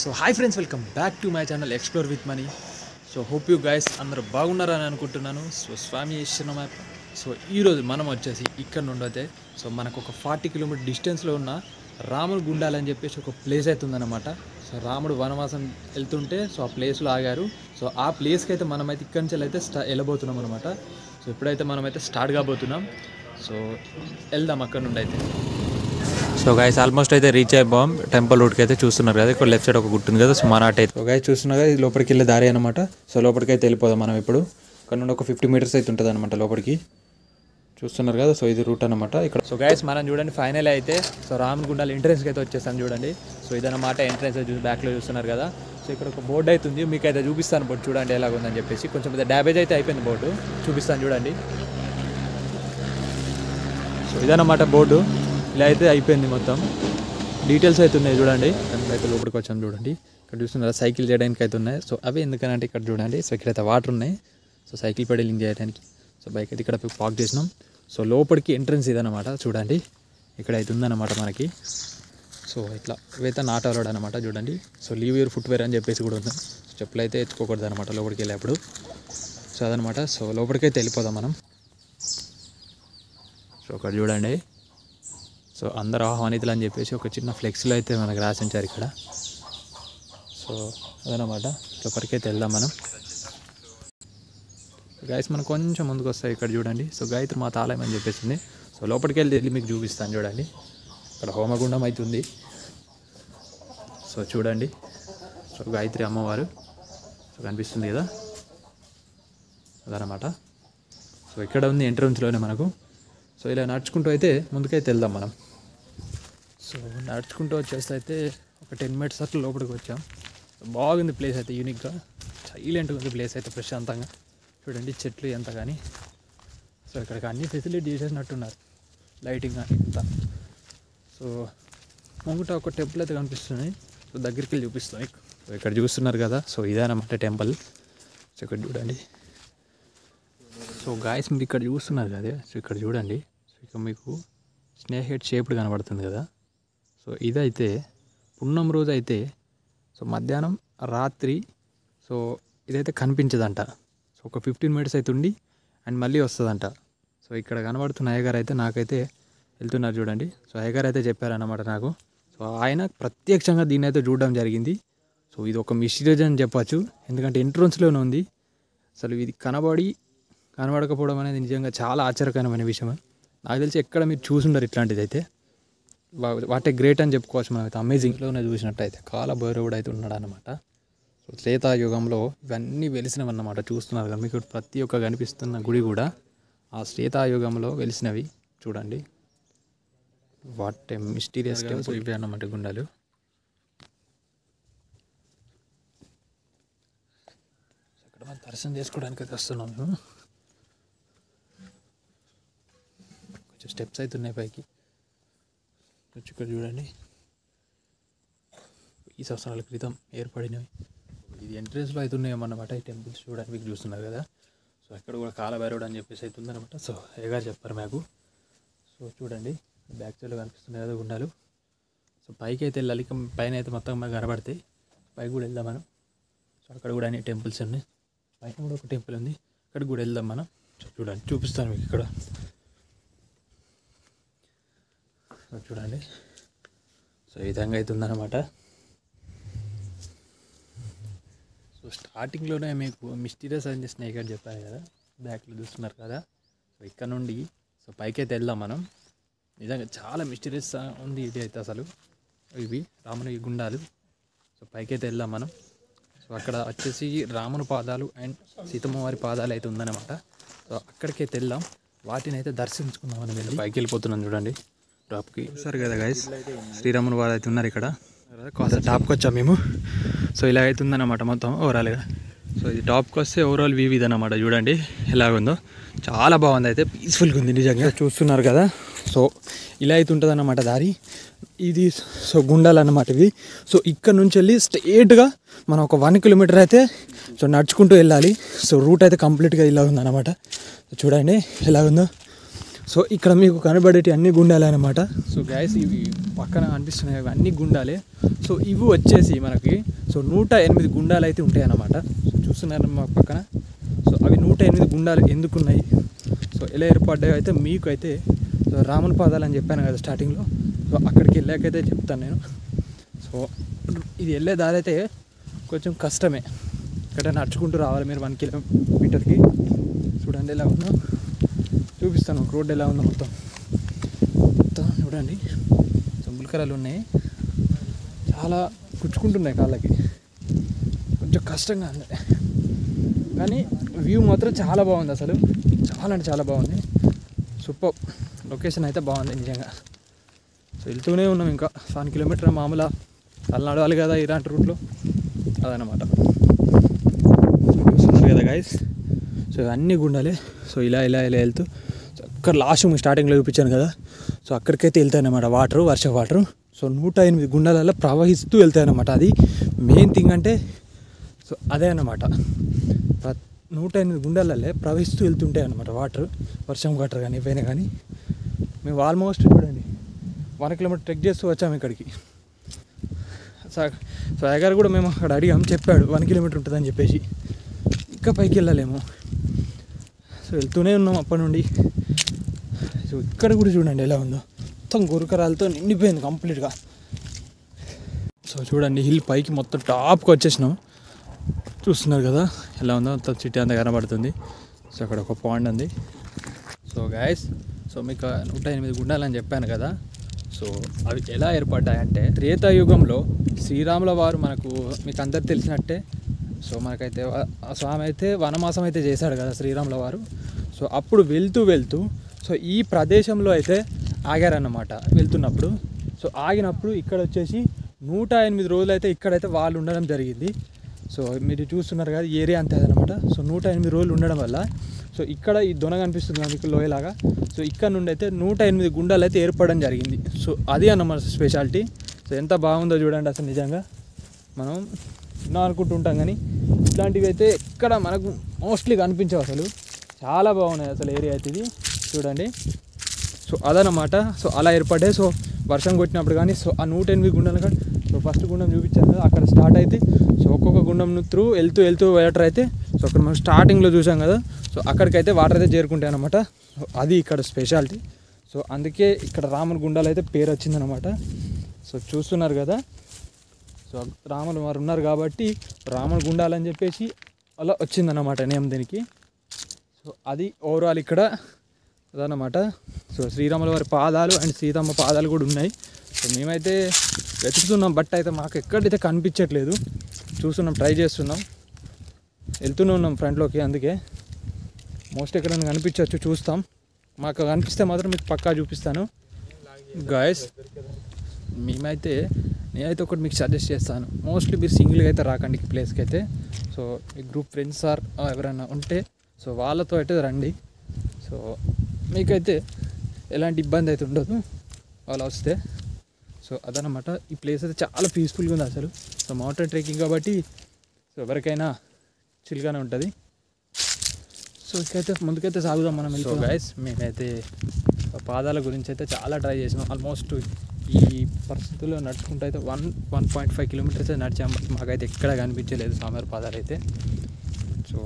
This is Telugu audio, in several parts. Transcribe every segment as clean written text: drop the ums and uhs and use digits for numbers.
So hi friends, welcome back to my channel explore with money. So hope you guys అందరూ బాగున్నారని అనుకుంటున్నాను. సో స్వామి ఇష్టం మ్యాప్. సో ఈరోజు మనం వచ్చేసి ఇక్కడ నుండి అయితే సో మనకు ఒక 40 కిలోమీటర్ డిస్టెన్స్లో ఉన్న రాముడు గుండాలని చెప్పేసి ఒక ప్లేస్ అయితే ఉందన్నమాట. సో రాముడు వనవాసం వెళ్తుంటే సో ఆ ప్లేస్లో ఆగారు. సో ఆ ప్లేస్కి అయితే మనమైతే ఇక్కడి నుంచి అయితే వెళ్ళబోతున్నాం అనమాట. సో ఇప్పుడైతే మనమైతే స్టార్ట్ కాబోతున్నాం. సో వెళ్దాం అక్కడ నుండి అయితే. సో గైస్ ఆల్మోస్ట్ అయితే రీచ్ అయిపోయాం. టెంపుల్ రూట్కి అయితే చూస్తున్నారు కదా, ఇక్కడ లెఫ్ట్ సైడ్ ఒక గుట్టు ఉంది కదా, సో మన అటు అయితే. సో గైస్ చూస్తున్నారు కదా, ఇది లోపలికి వెళ్ళే దారి అనమాట. సో లోపలికి అయితే వెళ్ళిపోదాం మనం ఇప్పుడు. ఇక్కడ నుండి ఒక 50 మీటర్స్ అయితే ఉంటుంది అనమాట లోపలికి. చూస్తున్నారు కదా, సో ఇది రూట్ అనమాట ఇక్కడ. సో గైస్ మనం చూడండి ఫైనల్ అయితే సో రామగుండాల ఎంట్రెన్స్కి అయితే వచ్చేసాను చూడండి. సో ఇదన్నమాట ఎంట్రెన్స్ చూసి బ్యాక్లో చూస్తున్నారు కదా. సో ఇక్కడ ఒక బోర్డు అవుతుంది, మీకు అయితే చూపిస్తాను బోర్డు చూడండి ఎలాగుందని చెప్పేసి. కొంచెం డ్యామేజ్ అయితే అయిపోయింది బోర్డు, చూపిస్తాను చూడండి. సో ఇదన్నమాట బోర్డు, ఇలా అయితే అయిపోయింది మొత్తం. డీటెయిల్స్ అయితే ఉన్నాయి చూడండి. అయితే లోపలికి వచ్చాము చూడండి. ఇక్కడ చూస్తున్నారు సైకిల్ చేయడానికి అయితే ఉన్నాయి. సో అవి ఎందుకనంటే ఇక్కడ చూడండి, సో ఇక్కడైతే వాటర్ ఉన్నాయి. సో సైకిల్ పెడలింగ్ చేయడానికి సో బైక్ అయితే ఇక్కడ పార్క్ చేసినాం. సో లోపలికి ఎంట్రన్స్ ఇదన్నమాట చూడండి, ఇక్కడైతే ఉందన్నమాట మనకి. సో ఇట్లా ఇవైతే నాట్ అలౌడ్ అనమాట చూడండి. సో లీవ్ యూర్ ఫుట్వేర్ అని చెప్పేసి కూడా ఉంది. సో చెప్పులు అయితే ఎత్తుకోకూడదు అనమాట లోపలికి వెళ్ళేప్పుడు. సో అదనమాట. సో లోపలికైతే వెళ్ళిపోదాం మనం. సో అక్కడ చూడండి, సో అందరూ ఆహ్వానితులు అని చెప్పేసి ఒక చిన్న ఫ్లెక్స్లో అయితే మనకు రాసి ఉంచారు ఇక్కడ. సో అదనమాట. లోపలికైతే వెళ్దాం మనం. గైస్ మనం కొంచెం ముందుకు వస్తాయి ఇక్కడ చూడండి. సో గాయత్రి మాత ఆలయం అని చెప్పేసింది. సో లోపలికి వెళ్ళి మీకు చూపిస్తాను చూడండి. ఇక్కడ హోమగుండం అవుతుంది. సో చూడండి, సో గాయత్రి అమ్మవారు సో కనిపిస్తుంది కదా, అదనమాట. సో ఇక్కడ ఉంది ఎంట్రన్స్లోనే మనకు. సో ఇలా నడుచుకుంటూ అయితే ముందుకైతే వెళ్దాం మనం. సో నడుచుకుంటూ వచ్చేస్తే అయితే ఒక 10 మినిట్స్ అట్లా లోపలికి వచ్చాం. బాగుంది ప్లేస్ అయితే, యూనిక్గా సైలెంట్గా ఉంది ప్లేస్ అయితే, ప్రశాంతంగా చూడండి. చెట్లు ఎంత కానీ. సో ఇక్కడికి అన్ని ఫెసిలిటీ చేసేసినట్టున్నారు, లైటింగ్ కానీ అంతా. సో ముంగట ఒక టెంపుల్ అయితే కనిపిస్తుంది. సో దగ్గరికి వెళ్ళి చూపిస్తాం. సో ఇక్కడ చూస్తున్నారు కదా, సో ఇదేనమాట టెంపుల్. సో ఇక్కడ చూడండి. సో గాయస్ మీరు ఇక్కడ చూస్తున్నారు కదా, సో ఇక్కడ చూడండి. సో ఇక్కడ మీకు స్నేక్ హెడ్ షేప్డ్ కనబడుతుంది కదా. సో ఇదైతే పున్నం రోజు అయితే సో మధ్యాహ్నం రాత్రి సో ఇదైతే కనిపించదంట. సో ఒక 15 మినిట్స్ అయితే ఉండి అండ్ మళ్ళీ వస్తుందంట. సో ఇక్కడ కనబడుతున్న అయ్యగారు అయితే నాకైతే వెళ్తున్నారు చూడండి. సో అయ్యగారు అయితే చెప్పారన్నమాట నాకు. సో ఆయన ప్రత్యక్షంగా దీన్ని అయితే చూడడం జరిగింది. సో ఇది ఒక మిస్టరీస్ అని చెప్పచ్చు, ఎందుకంటే ఎంట్రన్స్లోనే ఉంది. అసలు ఇది కనబడకపోవడం అనేది నిజంగా చాలా ఆశ్చర్యకరమైన విషయం. నాకు తెలిసి ఎక్కడ మీరు చూసుండరు ఇట్లాంటిది అయితే. వాటే గ్రేట్ అని చెప్పుకోవచ్చు మనం అయితే. అమేజింగ్లోనే చూసినట్టయితే కాలభైరవుడు అయితే ఉన్నాడు అనమాట. సో త్రేతాయుగంలో ఇవన్నీ వెలిసినవన్నమాట. చూస్తున్నారు కదా మీకు ప్రతి ఒక్క కనిపిస్తున్న గుడి కూడా ఆ త్రేతాయుగంలో వెలిసినవి చూడండి. వాట్ ఏ మిస్టీరియస్ టెంపుల్ ఇవి అన్నమాట గుండాలు. ఇక్కడ మనం దర్శనం చేసుకోవడానికి అయితే వస్తున్నాం మేము. కొంచెం స్టెప్స్ అయితే ఉన్నాయి పైకి. ఇక్కడ చూడండి, ఈ సంవత్సరాల క్రితం ఏర్పడినవి. ఇది ఎంట్రెన్స్లో అయితే ఉన్నాయన్నమాట ఈ టెంపుల్స్ చూడడానికి మీకు చూస్తున్నారు కదా. సో అక్కడ కూడా కాలభైరవుడు అని చెప్పేసి అయితే ఉందన్నమాట. సో ఏగారు చెప్పారు మాకు. సో చూడండి బ్యాక్ సైడ్లో కనిపిస్తున్నాయి కదా గుండాలు. సో పైకి అయితే వెళ్ళాలి, పైన అయితే మొత్తం మాకు కనబడతాయి. పైకి కూడా వెళ్దాం మనం. సో అక్కడ కూడా అన్ని టెంపుల్స్ ఉన్నాయి. పైన కూడా ఒక టెంపుల్ ఉంది, అక్కడికి కూడా వెళ్దాం మనం. సో చూడండి చూపిస్తాను మీకు ఇక్కడ. సో చూడండి, సో ఈ విధంగా అయితే ఉందన్నమాట. సో స్టార్టింగ్లోనే మీకు మిస్టీరియస్ అని స్నేక్ అని చెప్పాను కదా, బ్యాక్లో చూస్తున్నారు కదా. సో ఇక్కడ నుండి సో పైకి అయితే వెళ్దాం మనం. నిజంగా చాలా మిస్టీరియస్ ఉంది ఇది అయితే అసలు. ఇవి రాముని గుండాలు. సో పైకి అయితే వెళ్దాం మనం. సో అక్కడ వచ్చేసి రాముని పాదాలు అండ్ సీతమ్మ వారి పాదాలు అయితే ఉందన్నమాట. సో అక్కడికైతే వెళ్దాం, వాటిని అయితే దర్శించుకుందాం మనం. వెళ్ళి పైకి వెళ్ళిపోతున్నాం చూడండి టాప్కి. సరే కదా గైస్, శ్రీరాముని వారు అయితే ఉన్నారు ఇక్కడ. కాస్త టాప్కి వచ్చాం మేము. సో ఇలా అయితే ఉందన్నమాట మొత్తం ఓవరాల్గా. సో ఇది టాప్కి వస్తే ఓవరాల్ వ్యూ ఇది అన్నమాట. చూడండి ఎలాగుందో, చాలా బాగుంది అయితే, పీస్ఫుల్గా ఉంది నిజంగా. చూస్తున్నారు కదా, సో ఇలా అయితే ఉంటుంది అన్నమాట దారి ఇది. సో గుండాలు అన్నమాట ఇవి. సో ఇక్కడ నుంచి వెళ్ళి స్ట్రేట్గా మనం ఒక 1 కిలోమీటర్ అయితే సో నడుచుకుంటూ వెళ్ళాలి. సో రూట్ అయితే కంప్లీట్గా ఇలా ఉందన్నమాట. చూడండి ఎలాగుందో. సో ఇక్కడ మీకు కనబడేటి అన్ని గుండాలే అనమాట. సో గైస్ ఇవి పక్కన అనిపిస్తున్నాయి, ఇవి అన్ని గుండాలే. సో ఇవి వచ్చేసి మనకి 108 గుండాలు అయితే ఉంటాయి అన్నమాట. సో చూస్తున్నారు మా పక్కన. సో అవి 108 గుండాలు ఎందుకున్నాయి, సో ఎలా ఏర్పడ్డాయో అయితే మీకు అయితే సో రాముని పాదాలు అని చెప్పాను కదా స్టార్టింగ్లో. సో అక్కడికి వెళ్ళాకైతే చెప్తాను నేను. సో ఇది వెళ్ళే దారి అయితే కొంచెం కష్టమే, ఇక్కడ నడుచుకుంటూ రావాలి మీరు 1 కిలోమీటర్కి. చూడండి ఎలా ఉందో, చూపిస్తాను రోడ్ ఎలా ఉందో మొత్తం చూడండి. సో ముల్కరాలు ఉన్నాయి, చాలా గుచ్చుకుంటున్నాయి కాళ్ళకి, కొంచెం కష్టంగా ఉంది. కానీ వ్యూ మాత్రం చాలా బాగుంది, అసలు చాలా అంటే చాలా బాగుంది. సూపర్ లొకేషన్ అయితే బాగుంది నిజంగా. సో వెళ్తూనే ఉన్నాం ఇంకా 1 కిలోమీటర్ మామూలు అలా నడవాలి కదా ఇలాంటి రూట్లో, అదనమాట. చూస్తున్నారు కదా గైస్. సో అన్నీ గుండాలే. సో ఇలా ఇలా ఇలా వెళ్తూ అక్కడ లాస్ట్ స్టార్టింగ్లో చూపించాను కదా, సో అక్కడికైతే వెళ్తాయన్నమాట వాటరు, వర్ష వాటరు. సో 108 గుండాలలో ప్రవహిస్తూ వెళ్తాయన్నమాట. అది మెయిన్ థింగ్ అంటే సో అదే అన్నమాట. 108 గుండాలల్లే ప్రవహిస్తూ వెళ్తుంటాయి అన్నమాట వాటర్, వర్షం వాటర్ కానీ ఏవైనా కానీ. మేము ఆల్మోస్ట్ చూడండి 1 కిలోమీటర్ ట్రెక్ చేస్తూ వచ్చాము ఇక్కడికి. సో అయ్యగారు కూడా మేము అక్కడ అడిగాము, చెప్పాడు 1 కిలోమీటర్ ఉంటుందని చెప్పేసి. ఇంకా పైకి వెళ్ళలేము. సో వెళ్తూనే ఉన్నాం అప్పటి నుండి. సో ఇక్కడ కూడా చూడండి ఎలా ఉందో, మొత్తం గురకరాలతో నిండిపోయింది కంప్లీట్గా. సో చూడండి హిల్ పైకి మొత్తం టాప్కి వచ్చేసినాం. చూస్తున్నారు కదా ఎలా ఉందో, మొత్తం సిటీ అంతా కనబడుతుంది. సో అక్కడ ఒక పాండ్ ఉంది. సో గైస్, సో మీకు 108 గుండాలని చెప్పాను కదా. సో అవి ఎలా ఏర్పడ్డాయంటే త్రేతాయుగంలో శ్రీరాముల వారు మనకు మీకు అందరు తెలిసినట్టే. సో మనకైతే స్వామి అయితే వనమాసం అయితే చేశాడు కదా శ్రీరాముల వారు. సో అప్పుడు వెళ్తూ సో ఈ ప్రదేశంలో అయితే ఆగారన్నమాట వెళ్తున్నప్పుడు. సో ఆగినప్పుడు ఇక్కడ వచ్చేసి 108 రోజులు అయితే ఇక్కడైతే వాళ్ళు ఉండడం జరిగింది. సో మీరు చూస్తున్నారు కదా ఏరియా అంతే అదనమాట. సో 108 రోజులు ఉండడం వల్ల సో ఇక్కడ ఈ దొన కనిపిస్తుంది మీకు లోయలాగా. సో ఇక్కడ నుండి అయితే 108 గుండాలు అయితే ఏర్పడడం జరిగింది. సో అది అన్నమాట స్పెషాలిటీ. సో ఎంత బాగుందో చూడండి అసలు నిజంగా. మనం ఎన్నో అనుకుంటుంటాం కానీ ఇట్లాంటివి అయితే ఎక్కడ మనకు మోస్ట్లీ కనిపించవు అసలు. చాలా బాగున్నాయి అసలు ఏరియా అయితే ఇది చూడండి. సో అదనమాట. సో అలా ఏర్పడ్డాయి. సో వర్షం కొట్టినప్పుడు కానీ సో ఆ 108 గుండాలు కానీ సో ఫస్ట్ గుండం చూపించాను కదా అక్కడ స్టార్ట్ అయితే. సో ఒక్కొక్క గుండం త్రూ వెళ్తూ వాటర్ అయితే సో అక్కడ మనం స్టార్టింగ్లో చూసాం కదా. సో అక్కడికైతే వాటర్ అయితే చేరుకుంటాయి అనమాట. సో అది ఇక్కడ స్పెషాలిటీ. సో అందుకే ఇక్కడ రాముని గుండాలు అయితే పేరు వచ్చిందనమాట. సో చూస్తున్నారు కదా. సో రాములు వారు ఉన్నారు కాబట్టి రాముని గుండాలని చెప్పేసి అలా వచ్చిందన్నమాట నేమ్ దీనికి. సో అది ఓవరాల్ ఇక్కడ అదనమాట. సో శ్రీరాముల వారి పాదాలు అండ్ సీతమ్మ పాదాలు కూడా ఉన్నాయి. సో మేమైతే వెతుకుతున్నాం, బట్ అయితే మాకు ఎక్కడైతే కనిపించట్లేదు. చూస్తున్నాం, ట్రై చేస్తున్నాం, వెళ్తూనే ఉన్నాం ఫ్రంట్లోకి. అందుకే మోస్ట్ ఎక్కడైనా కనిపించవచ్చు, చూస్తాం. మాకు కనిపిస్తే మాత్రం మీకు పక్కా చూపిస్తాను గాయస్. నేనైతే ఒకటి మీకు సజెస్ట్ చేస్తాను. మోస్ట్లీ మీరు సింగిల్గా అయితే రాకండి ఈ ప్లేస్కి అయితే. సో మీ గ్రూప్ ఫ్రెండ్స్ ఆర్ ఎవరైనా ఉంటే సో వాళ్ళతో అయితే రండి. సో మీకైతే ఎలాంటి ఇబ్బంది అయితే ఉండదు వాళ్ళు వస్తే. సో అదనమాట. ఈ ప్లేస్ అయితే చాలా పీస్ఫుల్గా ఉంది అసలు. సో మౌంటైన్ ట్రెక్కింగ్ కాబట్టి సో ఎవరికైనా చిల్గానే ఉంటుంది. సో ఇకైతే ముందుకైతే సాగుదాం మనం. సో గైస్, మేమైతే పాదాల గురించి అయితే చాలా ట్రై చేసాం. ఆల్మోస్ట్ ఈ పరిస్థితుల్లో నడుచుకుంటూ అయితే 1.5 కిలోమీటర్స్ అయితే నడిచాం. మాకైతే ఎక్కడ కనిపించలేదు స్వామివారి పాదాలు అయితే. సో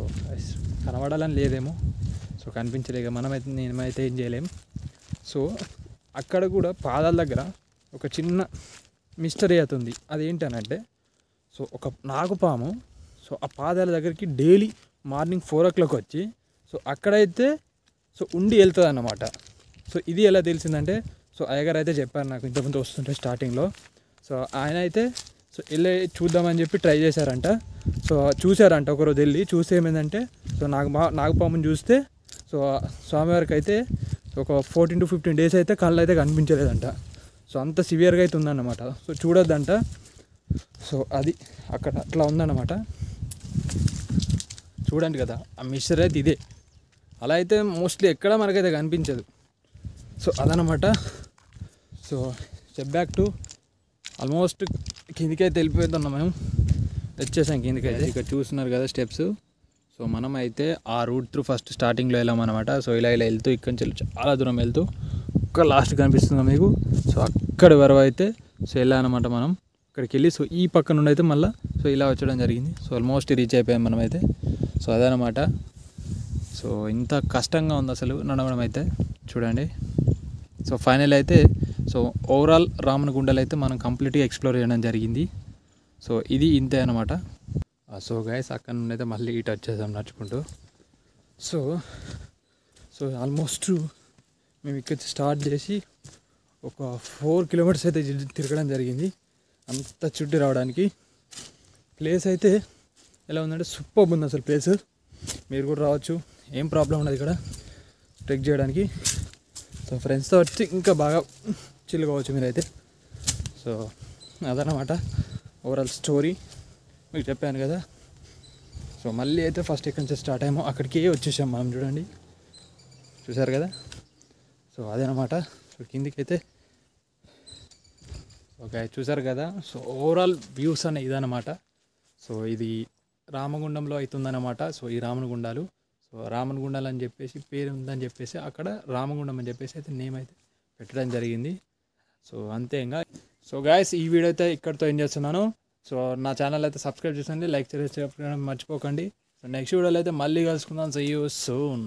కనబడాలని లేదేమో, సో కనిపించలేక నేనైతే ఏం చేయలేం. సో అక్కడ కూడా పాదాల దగ్గర ఒక చిన్న మిస్టరీ అవుతుంది. అదేంటనంటే సో ఒక నాగుపాము సో ఆ పాదాల దగ్గరికి డైలీ మార్నింగ్ 4 o'clock వచ్చి సో అక్కడైతే సో ఉండి వెళ్తుంది అన్నమాట. సో ఇది ఎలా తెలిసిందంటే సో అయ్యగారు అయితే చెప్పారు నాకు ఇంతకుముందు వస్తుంటే స్టార్టింగ్లో. సో ఆయన అయితే సో వెళ్ళి చూద్దామని చెప్పి ట్రై చేశారంట. సో చూశారంట ఒకరోజు వెళ్ళి చూస్తే ఏమైందంటే సో నాగపాముని చూస్తే సో స్వామివారికి అయితే ఒక 14 to 15 days అయితే కళ్ళు అయితే కనిపించలేదంట. సో అంత సివియర్గా అయితే ఉందన్నమాట. సో చూడొద్దంట. సో అది అక్కడ అట్లా ఉందన్నమాట. చూడండి కదా ఆ మిస్టర్ అయితే ఇదే. అలా అయితే మోస్ట్లీ ఎక్కడ మనకైతే కనిపించదు. సో అదనమాట. So step back to almost కిందికైతే వెళ్ళిపోతున్నాం మేము. వచ్చేసాం కిందికైతే. ఇక్కడ చూస్తున్నారు కదా స్టెప్స్. సో మనం అయితే ఆ రూట్ త్రూ ఫస్ట్ స్టార్టింగ్లో వెళ్ళామన్నమాట. సో ఇలా వెళ్తూ ఇక్కడి నుంచి చాలా దూరం వెళ్తూ ఒక్క లాస్ట్ కనిపిస్తుంది మీకు. సో అక్కడి వరకు అయితే సో వెళ్ళామన్నమాట మనం. అక్కడికి వెళ్ళి సో ఈ పక్క నుండి అయితే మళ్ళీ సో ఇలా వచ్చడం జరిగింది. సో ఆల్మోస్ట్ రీచ్ అయిపోయాం మనమైతే. సో అదనమాట. సో ఇంత కష్టంగా ఉంది అసలు నడవడం అయితే చూడండి. సో ఫైనల్ అయితే సో ఓవరాల్ రామనగుండలు అయితే మనం కంప్లీట్గా ఎక్స్ప్లోర్ చేయడం జరిగింది. సో ఇది ఇంతే అనమాట. సో గైస్ అక్కడ నుండి అయితే మళ్ళీ ఇటు వచ్చేసాం నడుచుకుంటూ. సో సో ఆల్మోస్ట్ మేము ఇక్కడ స్టార్ట్ చేసి ఒక 4 కిలోమీటర్స్ అయితే తిరగడం జరిగింది అంత చుట్టి రావడానికి. ప్లేస్ అయితే ఎలా ఉందంటే సూపర్ ఉంది అసలు ప్లేస్. మీరు కూడా రావచ్చు, ఏం ప్రాబ్లం ఉండదు ఇక్కడ ట్రెక్ చేయడానికి. సో ఫ్రెండ్స్తో వచ్చి ఇంకా బాగా చిల్ కావచ్చు మీరైతే. సో అదనమాట ఓవరాల్ స్టోరీ మీకు చెప్పాను కదా. సో మళ్ళీ అయితే ఫస్ట్ ఎక్కడి నుంచి స్టార్ట్ అయ్యామో అక్కడికి వచ్చేసాం మనం. చూడండి, చూసారు కదా. సో అదేనమాట. సో కిందికి అయితే ఓకే చూసారు కదా. సో ఓవరాల్ వ్యూస్ అనే ఇదనమాట. సో ఇది రామగుండంలో అవుతుందన్నమాట. సో ఈ రామనగుండాలు, సో రామనగుండాలు అని చెప్పేసి పేరు ఉందని చెప్పేసి అక్కడ రామగుండం అని చెప్పేసి అయితే నేమ్ అయితే పెట్టడం జరిగింది. సో అంతే ఇంకా. సో గాయస్ ఈ వీడియో అయితే ఇక్కడితో ఎండ్ చేస్తున్నాను. సో నా ఛానల్ అయితే సబ్స్క్రైబ్ చేయండి, లైక్ చేయడం మర్చిపోకండి. సో నెక్స్ట్ వీడియోలో అయితే మళ్ళీ కలుసుకుందాం. See you soon.